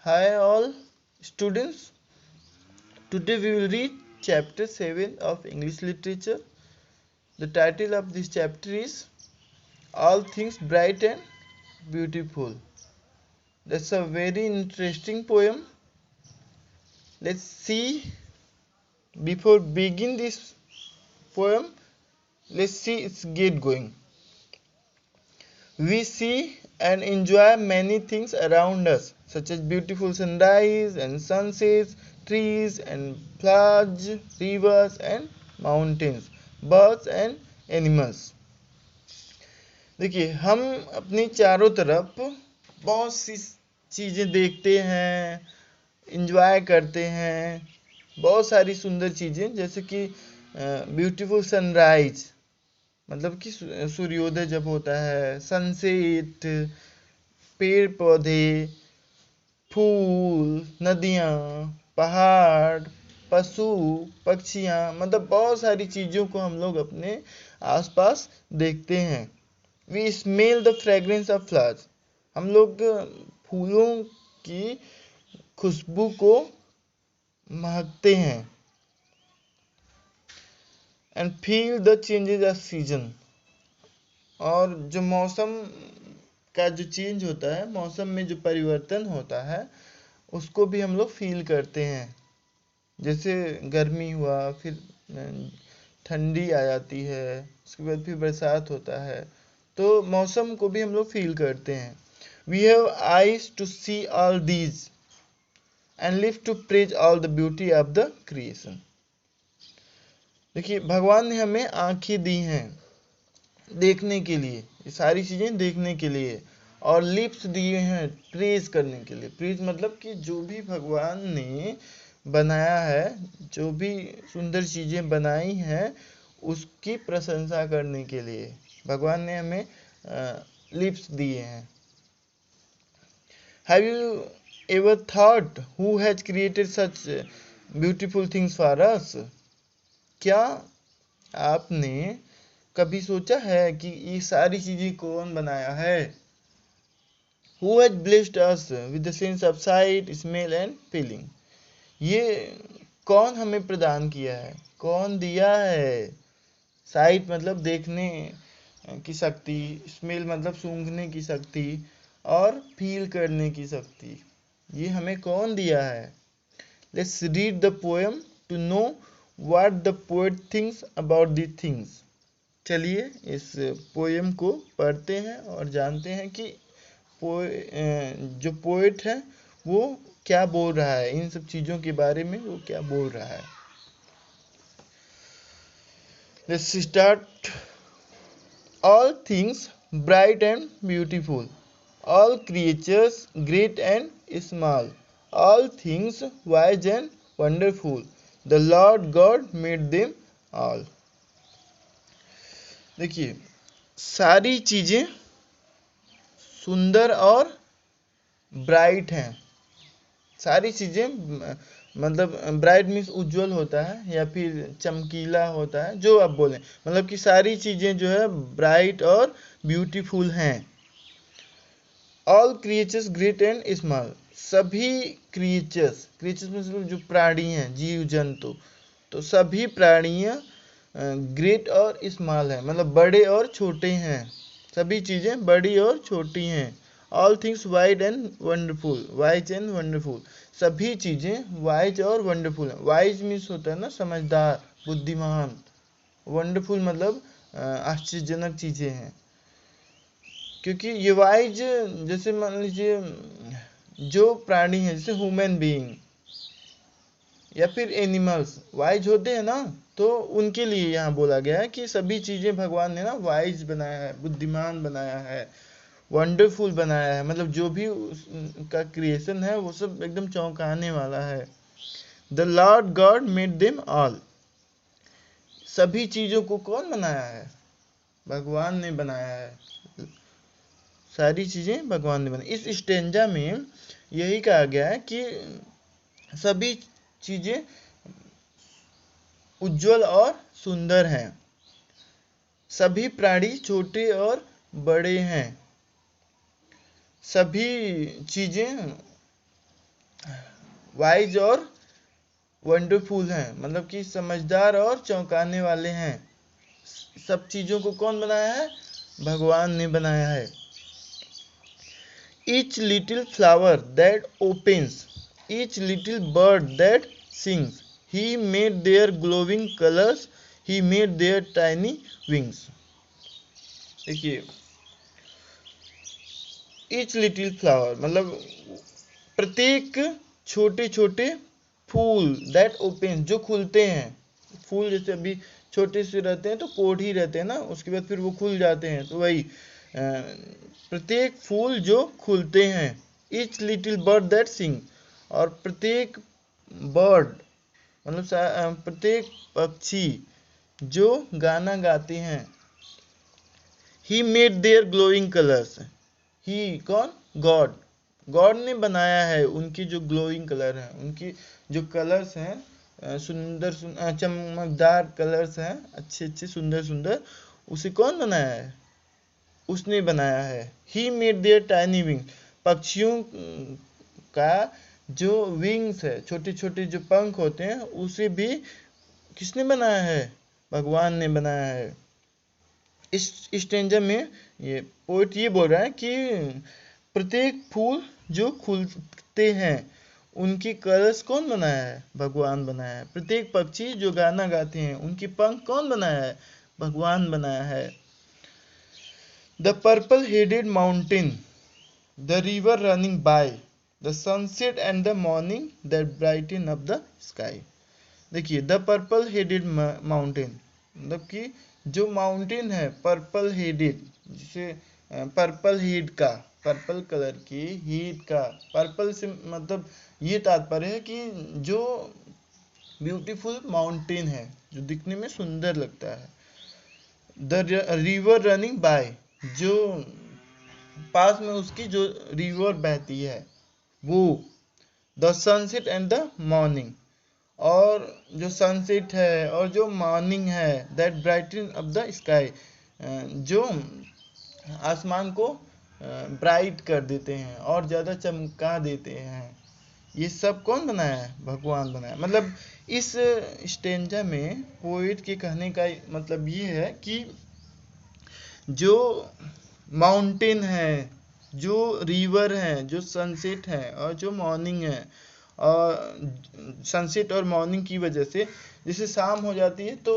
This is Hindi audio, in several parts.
Hi all students. Today we will read chapter 7 of English literature. The title of this chapter is All Things Bright and Beautiful. That's a very interesting poem. Let's see. Before begin this poem, let's see its get going. We see and enjoy many things around us, such as beautiful sunrise and sunsets, trees and flowers, rivers and mountains, birds and animals. देखिए, हम अपनी चारों तरफ बहुत सी चीज़ें देखते हैं, इंजॉय करते हैं, बहुत सारी सुंदर चीज़ें, जैसे कि ब्यूटीफुल सनराइज, मतलब कि सूर्योदय जब होता है, सनसेट, पेड़ पौधे, फूल, नदियाँ, पहाड़, पशु, पक्षियाँ, मतलब बहुत सारी चीज़ों को हम लोग अपने आसपास देखते हैं. We smell the fragrance of flowers. हम लोग फूलों की खुशबू को महकते हैं. And feel the changes of season. और जो मौसम का जो चेंज होता है, मौसम में जो परिवर्तन होता है, उसको भी हम लोग फील करते हैं. जैसे गर्मी हुआ, फिर ठंडी आ जाती है, उसके बाद फिर बरसात होता है, तो मौसम को भी हम लोग फील करते हैं. We have eyes to see all these and live to praise all the beauty of the creation. देखिए, भगवान ने हमें आंखें दी हैं देखने के लिए, ये सारी चीज़ें देखने के लिए, और लिप्स दिए हैं प्रेज करने के लिए. प्रेज मतलब कि जो भी भगवान ने बनाया है, जो भी सुंदर चीज़ें बनाई हैं, उसकी प्रशंसा करने के लिए भगवान ने हमें लिप्स दिए हैं. Have you ever thought who has created such beautiful things for us? क्या आपने कभी सोचा है कि ये सारी चीज़ें कौन बनाया है? Who has blessed us with the sense of sight, smell and feeling? ये कौन हमें प्रदान किया है, कौन दिया है? साइट मतलब देखने की शक्ति, स्मेल मतलब सूंघने की शक्ति, और फील करने की शक्ति. ये हमें कौन दिया है? Let's read the poem to know what the poet thinks about the things. चलिए इस पोएम को पढ़ते हैं और जानते हैं कि जो पोएट है वो क्या बोल रहा है, इन सब चीज़ों के बारे में वो क्या बोल रहा है. Let's start. All things bright and beautiful, all creatures great and small, all things wise and wonderful, the Lord God made them all. देखिए, सारी चीज़ें सुंदर और ब्राइट हैं. सारी चीज़ें मतलब ब्राइट मीन्स उज्जवल होता है या फिर चमकीला होता है, जो आप बोलें, मतलब कि सारी चीज़ें जो है ब्राइट और ब्यूटीफुल हैं. All creatures great and small, सभी क्रिएचर्स, क्रिएचर्स मतलब जो प्राणी हैं, जीव जंतु, तो सभी प्राणियाँ ग्रेट और स्मॉल हैं, मतलब बड़े और छोटे हैं. सभी चीज़ें बड़ी और छोटी हैं. All things wide and wonderful, wise and wonderful, सभी चीज़ें वाइज और वंडरफुल हैं. वाइज मीन्स होता है ना समझदार, बुद्धिमान. वंडरफुल मतलब आश्चर्यजनक चीज़ें हैं. क्योंकि ये वाइज, जैसे मान लीजिए जो प्राणी है, जैसे ह्यूमन बीइंग या फिर एनिमल्स वाइज होते हैं ना, तो उनके लिए यहाँ बोला गया है कि सभी चीज़ें भगवान ने ना वाइज बनाया है, बुद्धिमान बनाया है, वंडरफुल बनाया है. मतलब जो भी उसका क्रिएशन है वो सब एकदम चौंकाने वाला है. The Lord God made them all. सभी चीज़ों को कौन बनाया है? भगवान ने बनाया है. सारी चीज़ें भगवान ने बनाई. इस स्टेंजा में यही कहा गया है कि सभी चीज़ें उज्जवल और सुंदर हैं. सभी प्राणी छोटे और बड़े हैं. सभी चीज़ें वाइज और वंडरफुल हैं, मतलब कि समझदार और चौंकाने वाले हैं। सब चीजों को कौन बनाया है? भगवान ने बनाया है। Each little flower that opens, each little bird that sings, he made their glowing colors, he made their tiny wings। देखिए, each little flower मतलब प्रत्येक छोटे छोटे फूल that opens, जो खुलते हैं। फूल जैसे अभी छोटे से रहते हैं तो कोढ़ी रहते हैं ना, उसके बाद फिर वो खुल जाते हैं, तो वही प्रत्येक फूल जो खुलते हैं। each little bird that sing, और प्रत्येक बर्ड मतलब प्रत्येक पक्षी जो गाना गाते हैं। he made their glowing colors, ही कौन? गॉड। गॉड ने बनाया है उनकी जो ग्लोइंग कलर है, उनकी जो कलर्स हैं, सुंदर चमकदार कलर्स हैं, अच्छे अच्छे सुंदर सुंदर, उसे कौन बनाया है? उसने बनाया है। He made their tiny wing, पक्षियों का जो विंग्स है, छोटे छोटे जो पंख होते हैं, उसे भी किसने बनाया है? भगवान ने बनाया है। इस स्टेंजा में ये पोएट ये बोल रहा है कि प्रत्येक फूल जो खुलते हैं उनकी कलर्स कौन बनाया है? भगवान बनाया है। प्रत्येक पक्षी जो गाना गाते हैं उनकी पंख कौन बनाया है? भगवान बनाया है। The purple headed mountain, the river running by, the sunset and the morning that brighten up the sky. देखिए, द पर्पल हेडेड माउंटेन मतलब कि जो माउंटेन है पर्पल हेडेड, जिसे पर्पल हेड का, पर्पल कलर की हेड का, पर्पल से मतलब ये तात्पर्य है कि जो ब्यूटीफुल माउंटेन है, जो दिखने में सुंदर लगता है। द रिवर रनिंग बाय, जो पास में उसकी जो रिवर बहती है वो। The sunset and the morning, और जो सनसेट है और जो मॉर्निंग है, that brighten up the sky, जो आसमान को ब्राइट कर देते हैं और ज़्यादा चमका देते हैं। ये सब कौन बनाया है? भगवान बनाया। मतलब इस स्टेंजा में पोइट के कहने का मतलब ये है कि जो माउंटेन है, जो रिवर है, जो सनसेट है और जो मॉर्निंग है, और सनसेट और मॉर्निंग की वजह से जैसे शाम हो जाती है तो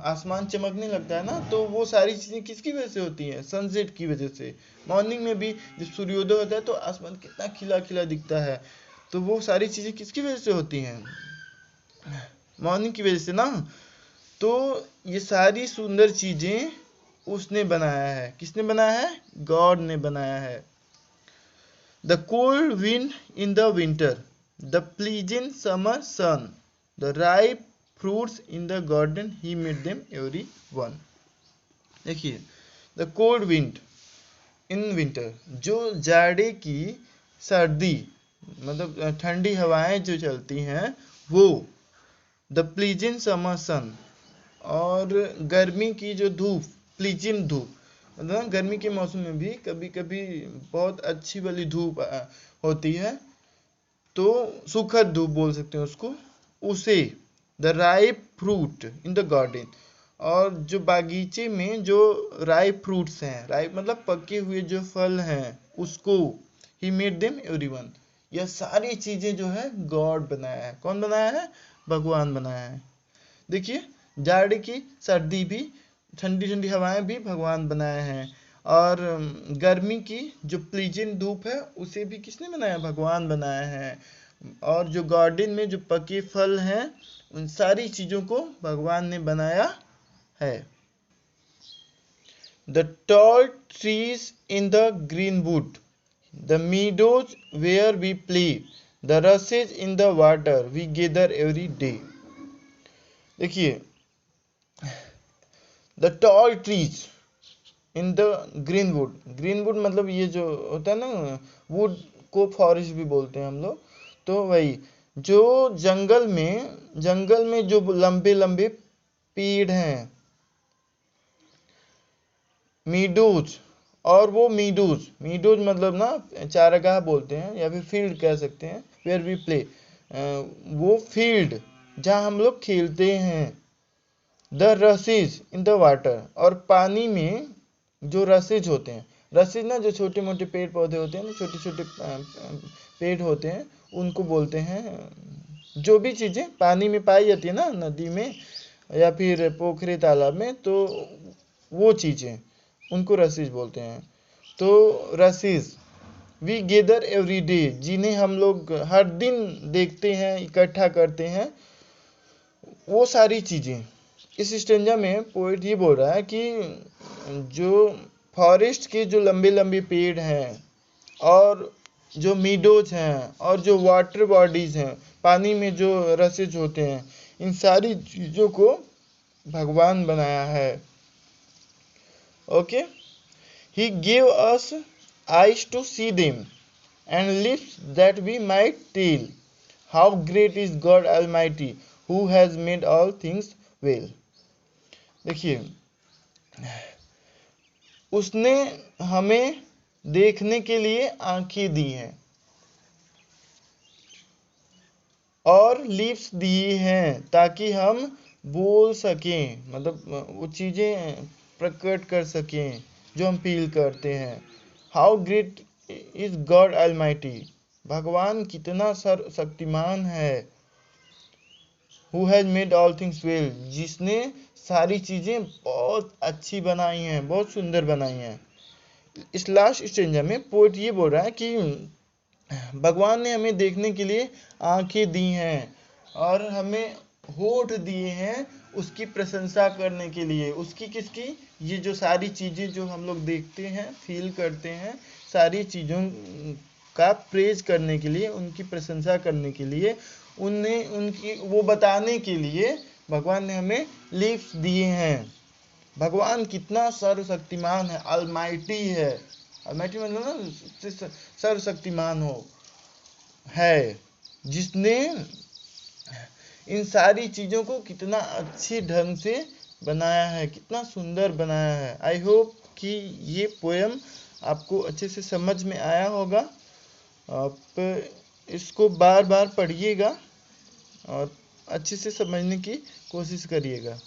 आसमान चमकने लगता है ना, तो वो सारी चीज़ें किसकी वजह से होती हैं? सनसेट की वजह से। मॉर्निंग में भी जब सूर्योदय होता है तो आसमान कितना खिला खिला दिखता है, तो वो सारी चीज़ें किसकी वजह से होती हैं? मॉर्निंग की वजह से ना। तो ये सारी सुंदर चीज़ें उसने बनाया है। किसने बनाया है? गॉड ने बनाया है। The cold wind in the winter, the pleasant summer sun, the ripe fruits in the garden, he made them every one. देखिए, the cold wind in winter, जो जाड़े की सर्दी मतलब ठंडी हवाएं जो चलती हैं वो। द प्लीजेंट समर सन, और गर्मी की जो धूप, प्लीजेंट धूप मतलब गर्मी के मौसम में भी कभी कभी बहुत अच्छी वाली धूप होती है, तो सुखद धूप बोल सकते हैं उसको, उसे। The ripe fruit in the garden, और जो बागीचे में जो राइप फ्रूट्स हैं, राइप मतलब पके हुए जो फल हैं, उसको। ही मेड देम एवरीवन, यह सारी चीजें जो है गॉड बनाया है। कौन बनाया है? भगवान बनाया है। देखिए, जाड़े की सर्दी भी, ठंडी ठंडी हवाएं भी भगवान बनाए हैं, और गर्मी की जो प्लीजेंट धूप है उसे भी किसने बनाया? भगवान बनाया है। और जो गार्डन में जो पके फल हैं उन सारी चीज़ों को भगवान ने बनाया है। The tall trees in the green wood, the meadows where we play, the rushes in the water we gather every day. देखिए, the tall trees in the green wood, green wood मतलब ये जो होता है ना, वुड को फॉरेस्ट भी बोलते हैं हम लोग, तो वही जो जंगल में जो लंबे लंबे पेड़ हैं, मीडोज, और वो मीडोज, मीडोज मतलब ना चारागाह बोलते हैं या फिर फील्ड कह सकते हैं, वेयर वी प्ले, वो फील्ड जहाँ हम लोग खेलते हैं। The rushes in the water, और पानी में जो रसेज होते हैं, रसेज ना जो छोटे मोटे पेड़ पौधे होते हैं ना, छोटे छोटे पेड़ होते हैं, उनको बोलते हैं। जो भी चीज़ें पानी में पाई जाती है ना, नदी में या फिर पोखरे तालाब में, तो वो चीज़ें उनको रसीज बोलते हैं। तो रसीज वी गेदर एवरी डे, जिन्हें हम लोग हर दिन देखते हैं, इकट्ठा करते हैं, वो सारी चीज़ें। इस स्टेंजा में पोइट ये बोल रहा है कि जो फॉरेस्ट के जो लंबे लंबे पेड़ हैं, और जो मीडोज हैं, और जो वाटर बॉडीज हैं, पानी में जो रसेज होते हैं, इन सारी चीज़ों को भगवान बनाया है। Okay, he give us eyes to see them and lips that we might tell how great is God Almighty who has made all things well। देखिए, उसने हमें देखने के लिए आंखें दी हैं और लिप्स दिए हैं ताकि हम बोल सकें, मतलब वो चीज़ें प्रकट कर सकें जो हम फील करते हैं। How great is God almighty, भगवान कितना सर्वशक्तिमान है। Who has made all things well, जिसने सारी चीज़ें बहुत अच्छी बनाई हैं, बहुत सुंदर बनाई हैं। इस लास्ट स्टेंजा में पोएट ये बोल रहा है कि भगवान ने हमें देखने के लिए आंखें दी हैं और हमें होठ दिए हैं उसकी प्रशंसा करने के लिए। उसकी किसकी? ये जो सारी चीज़ें जो हम लोग देखते हैं, फील करते हैं, सारी चीज़ों का प्रेज करने के लिए, उनकी प्रशंसा करने के लिए, उन्हें उनकी वो बताने के लिए भगवान ने हमें लिप्स दिए हैं। भगवान कितना सर्वशक्तिमान है, अलमाइटी है। अलमाइटी मतलब ना सर्वशक्तिमान हो है, जिसने इन सारी चीज़ों को कितना अच्छे ढंग से बनाया है, कितना सुंदर बनाया है। आई होप कि ये पोएम आपको अच्छे से समझ में आया होगा। आप इसको बार बार पढ़िएगा और अच्छे से समझने की कोशिश करिएगा।